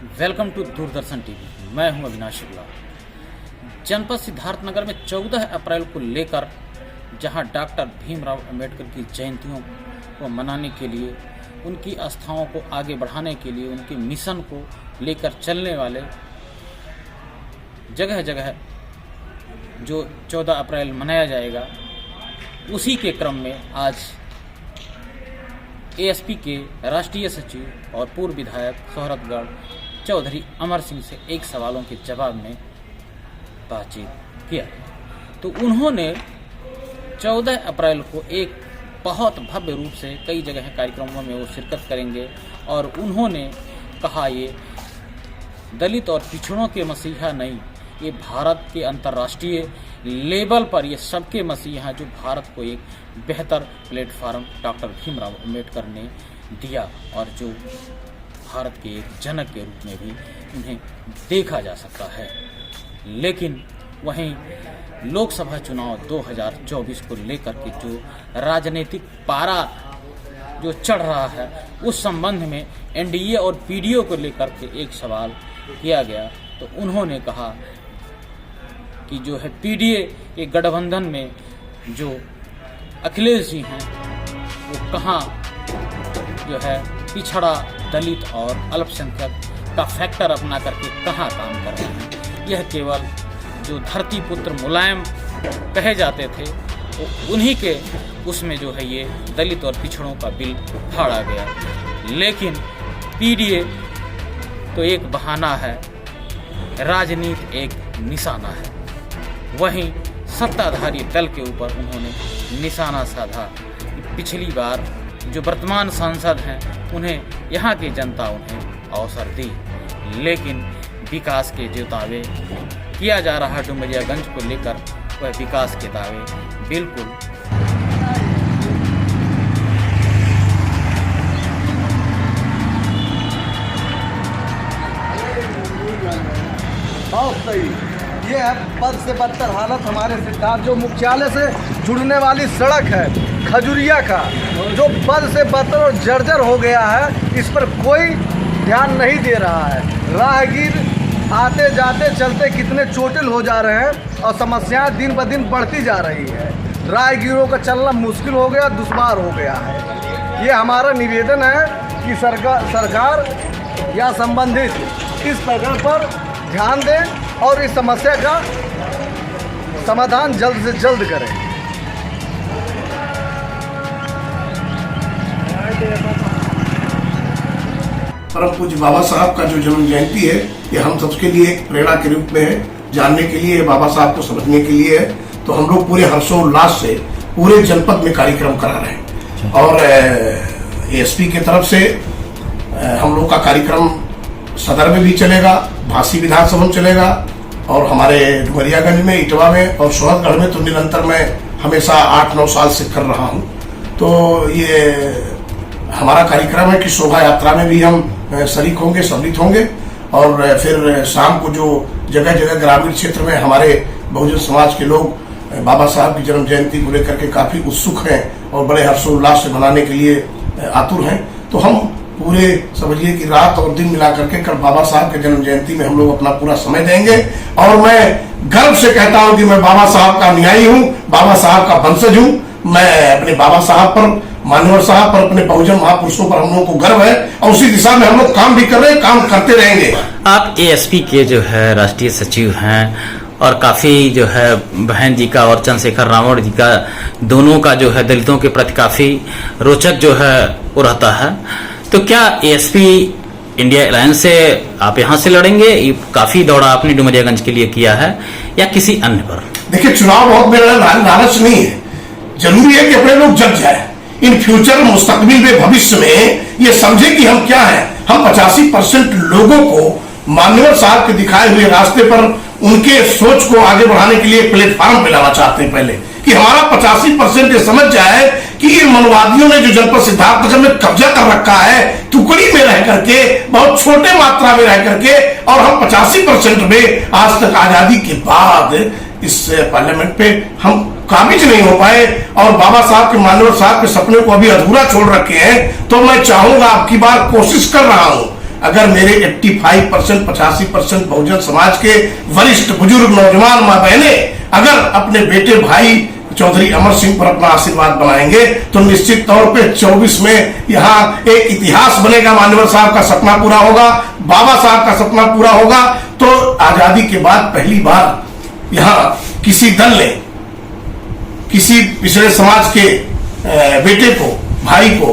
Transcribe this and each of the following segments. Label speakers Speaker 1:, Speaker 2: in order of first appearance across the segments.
Speaker 1: Welcome to Doordarshan TV. मैं हूं अविनाश शुक्ला। जनपद सिद्धार्थनगर में 14 अप्रैल को लेकर जहां डॉक्टर भीमराव अंबेडकर की जयंतियों को मनाने के लिए, उनकी आस्थाओं को आगे बढ़ाने के लिए, उनके मिशन को लेकर चलने वाले जगह जगह जो 14 अप्रैल मनाया जाएगा, उसी के क्रम में आज एएसपी के राष्ट्रीय सचिव और पूर्व विधायक सोहरतगढ़ चौधरी अमर सिंह से एक सवालों के जवाब में बातचीत किया। तो उन्होंने 14 अप्रैल को एक बहुत भव्य रूप से कई जगह कार्यक्रमों में वो शिरकत करेंगे और उन्होंने कहा ये दलित और पिछड़ों के मसीहा नहीं, ये भारत के अंतर्राष्ट्रीय लेवल पर ये सबके मसीहा, जो भारत को एक बेहतर प्लेटफार्म डॉक्टर भीमराव अंबेडकर ने दिया और जो भारत के एक जनक के रूप में भी उन्हें देखा जा सकता है। लेकिन वहीं लोकसभा चुनाव 2024 को लेकर के जो राजनीतिक पारा जो चढ़ रहा है, उस संबंध में एनडीए और पीडीओ को लेकर के एक सवाल किया गया। तो उन्होंने कहा कि जो है पीडीए के गठबंधन में जो अखिलेश जी हैं, वो कहाँ जो है पिछड़ा, दलित और अल्पसंख्यक का फैक्टर अपना करके कहाँ काम कर रहे हैं। यह केवल जो धरती पुत्र मुलायम कहे जाते थे, वो उन्हीं के उसमें जो है ये दलित और पिछड़ों का बिल फाड़ा गया। लेकिन पीडीए तो एक बहाना है, राजनीति एक निशाना है। वहीं सत्ताधारी दल के ऊपर उन्होंने निशाना साधा। पिछली बार जो वर्तमान सांसद हैं, उन्हें यहाँ की जनता उन्हें अवसर दी, लेकिन विकास के जो दावे किया जा रहा है डुमरियागंज को लेकर, वह विकास के दावे बिल्कुल
Speaker 2: बहुत सही। ये है बद से बदतर हालत हमारे सिद्धार्थ जो मुख्यालय से जुड़ने वाली सड़क है खजुरिया का, जो बद से बदतर और जर्जर हो गया है। इस पर कोई ध्यान नहीं दे रहा है। राहगीर आते जाते चलते कितने चोटिल हो जा रहे हैं और समस्याएं दिन ब दिन बढ़ती जा रही है। राहगीरों का चलना मुश्किल हो गया, दुश्वार हो गया है। ये हमारा निवेदन है कि सरकार या संबंधित इस प्रकरण पर ध्यान दें और इस समस्या का समाधान जल्द से जल्द करें।
Speaker 3: परम पूज्य बाबा साहब का जो जन्म जयंती है, ये हम सबके लिए एक प्रेरणा के रूप में है, जानने के लिए, बाबा साहब को समझने के लिए है। तो हम लोग पूरे हर्षोल्लास से पूरे जनपद में कार्यक्रम करा रहे हैं और एएसपी की तरफ से हम लोग का कार्यक्रम सदर में भी चलेगा, भासी विधानसभा में चलेगा और हमारे डुमरियागंज में, इटवा में और सोहरतगढ़ में तो निरंतर मैं हमेशा 8-9 साल से कर रहा हूँ। तो ये हमारा कार्यक्रम है कि शोभा यात्रा में भी हम शरीक होंगे, सम्मिलित होंगे और फिर शाम को जो जगह जगह ग्रामीण क्षेत्र में हमारे बहुजन समाज के लोग बाबा साहब की जन्म जयंती को लेकर के काफी उत्सुक हैं और बड़े हर्षोल्लास से मनाने के लिए आतुर हैं। तो हम पूरे समझिए कि रात और दिन मिला करके कल बाबा साहब के जन्म जयंती में हम लोग अपना पूरा समय देंगे। और मैं गर्व से कहता हूं कि मैं बाबा साहब का अनुयायी हूं, बाबा साहब का वंशज हूं। मैं अपने बाबा साहब पर, मान्यवर साहब पर, अपने बहुजन महापुरुषों पर हम लोगों को गर्व है और उसी दिशा में हम लोग काम भी कर रहे हैं, काम करते रहेंगे।
Speaker 1: आप एएसपी के जो है राष्ट्रीय सचिव हैं और काफी जो है बहन जी का और चंद्रशेखर रावण जी का, दोनों का जो है दलितों के प्रति काफी रोचक जो है वो रहता है। तो क्या एएसपी इंडिया अलायंस से आप यहाँ से लड़ेंगे? ये काफी दौड़ा आपने डुमरियागंज के लिए किया है या किसी अन्य पर?
Speaker 3: देखिए, चुनाव बहुत मेरा लालच नहीं है। जरूरी है कि अपने लोग जग जाए। इन फ्यूचर मुस्तकबिल में, भविष्य में ये समझे कि हम क्या है। हम 85% लोगों को मान्यवर साहब के दिखाए हुए रास्ते पर उनके सोच को आगे बढ़ाने के लिए प्लेटफॉर्म पे लाना चाहते हैं। पहले कि हमारा 85% ये समझ जाए कि इन मनवादियों ने जो जनपद सिद्धार्थनगर में कब्जा कर रखा है, टुकड़ी में रह करके, बहुत छोटे मात्रा में रह करके, और हम 85% में आज तक आजादी के बाद इस पार्लियामेंट पे हम काबिज नहीं हो पाए और बाबा साहब के, मान्यवर साहब के सपने को अभी अधूरा छोड़ रखे हैं। तो मैं चाहूंगा, अब की बार कोशिश कर रहा हूं अगर मेरे 85% 85% बहुजन समाज के वरिष्ठ बुजुर्ग नौजवान मां बहने अगर अपने बेटे भाई चौधरी अमर सिंह पर अपना आशीर्वाद बनाएंगे तो निश्चित तौर पे 24 में यहाँ एक इतिहास बनेगा। मान्यवर साहब का सपना पूरा होगा, बाबा साहब का सपना पूरा होगा। तो आजादी के बाद पहली बार यहाँ किसी दल ने किसी पिछड़े समाज के बेटे को, भाई को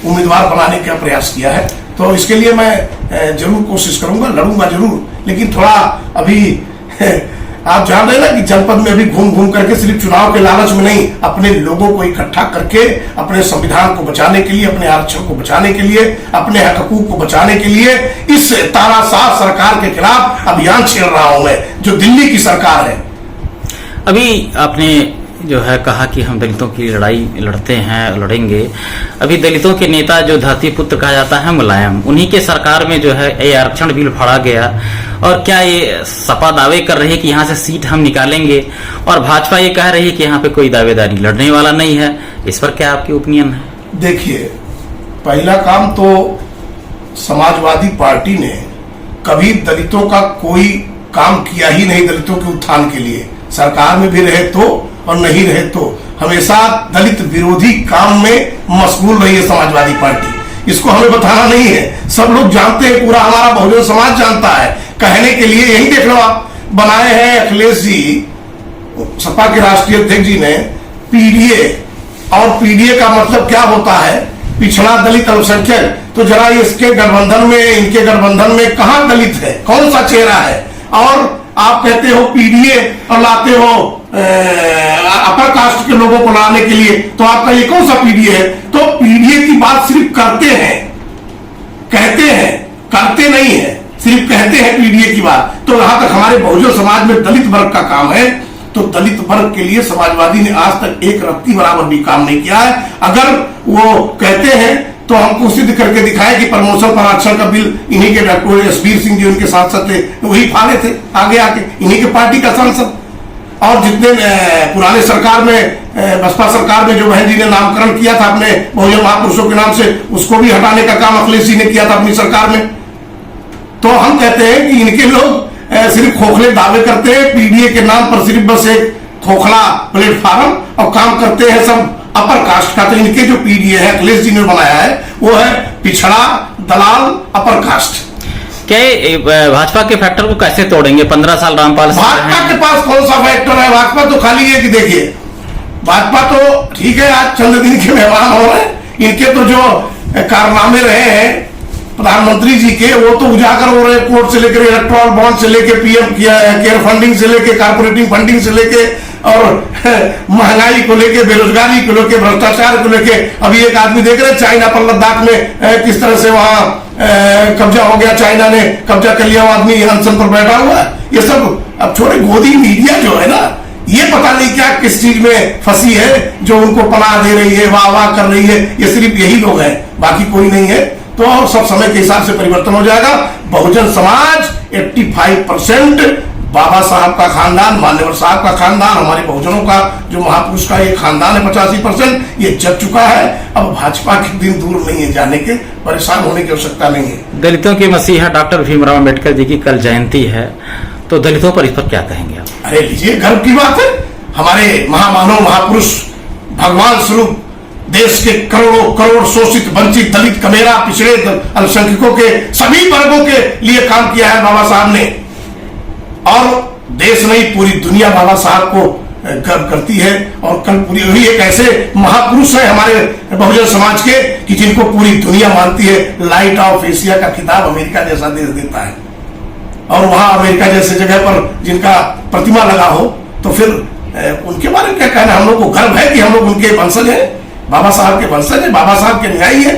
Speaker 3: उम्मीदवार बनाने का प्रयास किया है। तो इसके लिए मैं जरूर कोशिश करूंगा, लड़ूंगा जरूर, लेकिन थोड़ा अभी आप जान रहे हैं ना कि जनपद में अभी घूम घूम करके सिर्फ चुनाव के लालच में नहीं, अपने लोगों को इकट्ठा करके अपने संविधान को बचाने के लिए, अपने आरक्षण को बचाने के लिए, अपने हक हकूक को बचाने के लिए इस तानाशाह सरकार के खिलाफ अभियान छेड़ रहा हूं मैं, जो दिल्ली की सरकार है।
Speaker 1: अभी आपने जो है कहा कि हम दलितों की लड़ाई लड़ते हैं, लड़ेंगे। अभी दलितों के नेता जो धरती पुत्र कहा जाता है मुलायम, उन्हीं के सरकार में जो है ये आरक्षण बिल फाड़ा गया। और क्या ये सपा दावे कर रही है कि यहाँ से सीट हम निकालेंगे, और भाजपा ये कह रही है कि यहाँ पे कोई दावेदारी लड़ने वाला नहीं है। इस पर क्या आपकी ओपिनियन है?
Speaker 3: देखिए, पहला काम तो समाजवादी पार्टी ने कभी दलितों का कोई काम किया ही नहीं। दलितों के उत्थान के लिए सरकार में भी रहे तो और नहीं रहे तो हमेशा दलित विरोधी काम में मशगूल रही है समाजवादी पार्टी। इसको हमें बताना नहीं है, सब लोग जानते हैं, पूरा हमारा बहुजन समाज जानता है। कहने के लिए यही देख लो, आप बनाए हैं अखिलेश जी, सपा के राष्ट्रीय अध्यक्ष जी ने पीडीए, और पीडीए का मतलब क्या होता है? पिछड़ा दलित अल्पसंख्यक। तो जरा इसके गठबंधन में, इनके गठबंधन में कहां दलित है, कौन सा चेहरा है? और आप कहते हो पीडीए और लाते हो अपर कास्ट के लोगों को लाने के लिए, तो आपका ये कौन सा पीडीए है? तो पीडीए की बात सिर्फ करते हैं, कहते हैं, करते नहीं है, सिर्फ कहते हैं पीडीए की बात। तो यहां तक हमारे बहुजन समाज में दलित वर्ग का काम है, तो दलित वर्ग के लिए समाजवादी ने आज तक एक रत्ती बराबर भी काम नहीं किया है। अगर वो कहते हैं तो हमको सिद्ध करके दिखाए कि प्रमोशन पर आरक्षण का बिल इन्हीं के डॉक्टर यशवीर सिंह जी उनके सांसद थे, वही फाड़े थे आगे आके, इन्हीं के पार्टी का सांसद। और जितने पुराने सरकार में, बसपा सरकार में जो बहन जी ने नामकरण किया था अपने बहुजन महापुरुषों के नाम से, उसको भी हटाने का काम अखिलेश जी ने किया था अपनी सरकार में। तो हम कहते हैं कि इनके लोग सिर्फ खोखले दावे करते हैं, पीडीए के नाम पर सिर्फ बस एक खोखला प्लेटफॉर्म, और काम करते हैं सब अपर कास्ट का। तो इनके जो पीडीए है अखिलेश जी ने बनाया है वो है पिछड़ा दलाल अपर कास्ट।
Speaker 1: क्या भाजपा के फैक्टर को कैसे तोड़ेंगे? 15 साल रामपाल
Speaker 3: भाजपा के पास कौन सा फैक्टर है? भाजपा तो खाली है कि देखिए, भाजपा तो ठीक है, आज चंद दिन के मेहमान हो रहे हैं, इनके तो जो कारनामे रहे हैं प्रधानमंत्री जी के, वो तो उजागर हो रहे हैं। कोर्ट से लेकर इलेक्ट्रॉल बॉन्ड से लेकर पीएम केयर फंडिंग से लेकर कारपोरेटिंग फंडिंग से लेकर और महंगाई को लेकर, बेरोजगारी को लेकर, भ्रष्टाचार को लेकर। अभी एक आदमी देख रहे चाइना पर लद्दाख में किस तरह से वहां कब्जा हो गया, चाइना ने कब्जा कर लिया, आदमी अनशन पर बैठा हुआ है। ये सब अब छोटे गोदी मीडिया जो है ना, ये पता नहीं क्या किस चीज में फंसी है जो उनको पनाह दे रही है, वाह वाह कर रही है। ये सिर्फ यही लोग हैं, बाकी कोई नहीं है। तो सब समय के हिसाब से परिवर्तन हो जाएगा। बहुजन समाज 85% बाबा साहब का खानदान, मान्यवर साहब का खानदान, हमारे बहुजनों का जो महापुरुष का ये खानदान है 85%, ये जग चुका है। अब भाजपा के दिन दूर नहीं है जाने के, परेशान होने की आवश्यकता नहीं है।
Speaker 1: दलितों के मसीहा डॉक्टर भीमराव अम्बेडकर जी की कल जयंती है, तो दलितों पर इस पर क्या कहेंगे आप?
Speaker 3: अरे लीजिए, गर्व की बात है। हमारे महामानव महापुरुष, भगवान स्वरूप, देश के करोड़ों करोड़ शोषित, वंचित, दलित, कमेरा, पिछड़े, अल्पसंख्यकों के सभी वर्गों के लिए काम किया है बाबा साहब ने। और देश नहीं, पूरी दुनिया बाबा साहब को गर्व करती है। और कल पूरी वही एक ऐसे महापुरुष है हमारे बहुजन समाज के कि जिनको पूरी दुनिया मानती है। लाइट ऑफ एशिया का खिताब अमेरिका जैसा देश देता है, और वहां अमेरिका जैसे जगह पर जिनका प्रतिमा लगा हो, तो फिर उनके बारे में क्या कहना? हम लोग को गर्व है कि हम लोग उनके वंशज हैं, बाबा साहब के वंशज हैं, बाबा साहब के अनुयायी है।